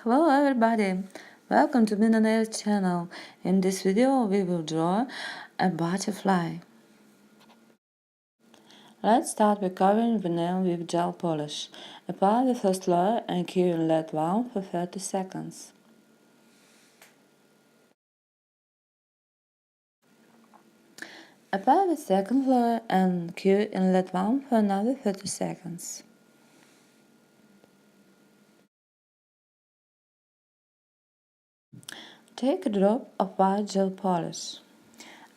Hello everybody, welcome to Minanail channel. In this video we will draw a butterfly. Let's start by covering the nail with gel polish. Apply the first layer and cure and let warm for 30 seconds. Apply the second layer and cure and let warm for another 30 seconds. Take a drop of white gel polish.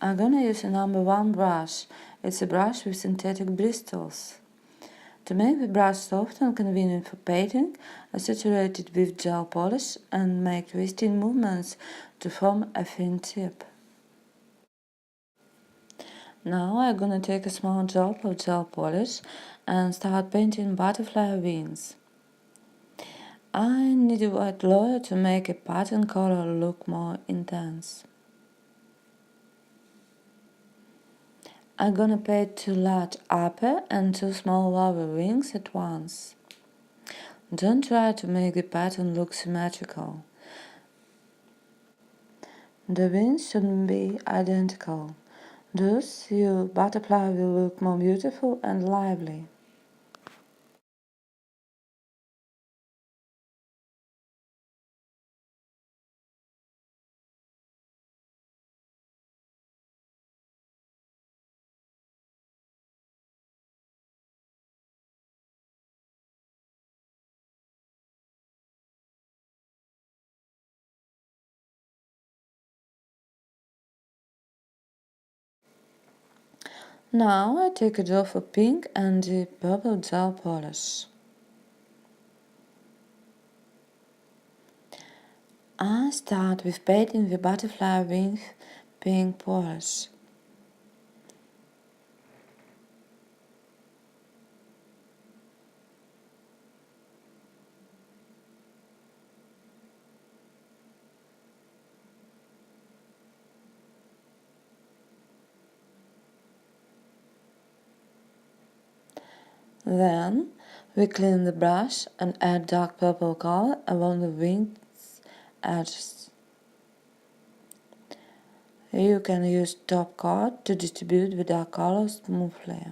I'm gonna use a number 1 brush. It's a brush with synthetic bristles. To make the brush soft and convenient for painting, I saturate it with gel polish and make twisting movements to form a thin tip. Now I'm gonna take a small drop of gel polish and start painting butterfly wings. I need a white layer to make a pattern color look more intense. I'm gonna paint 2 large upper and 2 small lower wings at once. Don't try to make the pattern look symmetrical. The wings shouldn't be identical. Thus, your butterfly will look more beautiful and lively. Now I take a drop of pink and the purple gel polish. I start with painting the butterfly with pink polish. Then we clean the brush and add dark purple color along the wings edges. You can use top coat to distribute the dark color smoothly.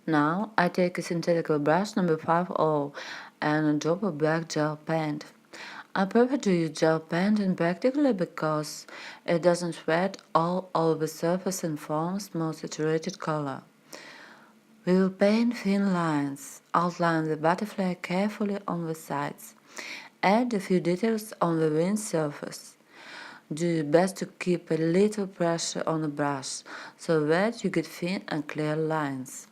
Now I take a synthetic brush number 50 and a drop of black gel paint. I prefer to use gel painting practically because it doesn't spread all over the surface and forms more saturated color. We will paint thin lines, outline the butterfly carefully on the sides, add a few details on the wing surface. Do your best to keep a little pressure on the brush so that you get thin and clear lines.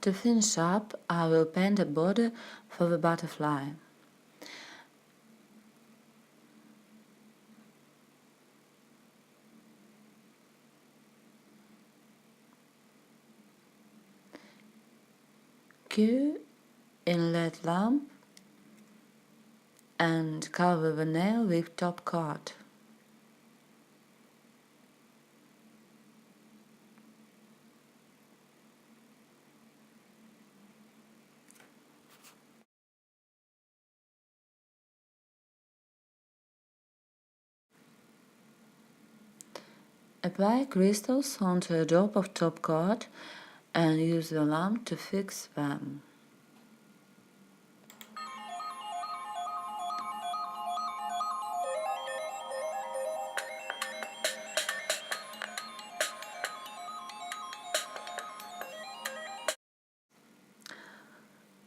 To finish up, I will paint a border for the butterfly. Cue inlet lamp and cover the nail with top coat. Apply crystals onto a drop of top coat and use the lamp to fix them.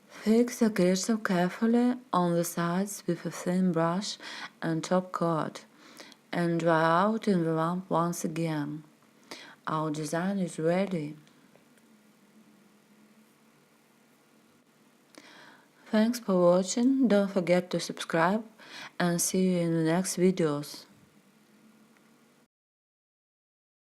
Fix the crystal carefully on the sides with a thin brush and top coat and dry out in the lamp once again. Our design is ready. Thanks for watching, don't forget to subscribe and see you in the next videos.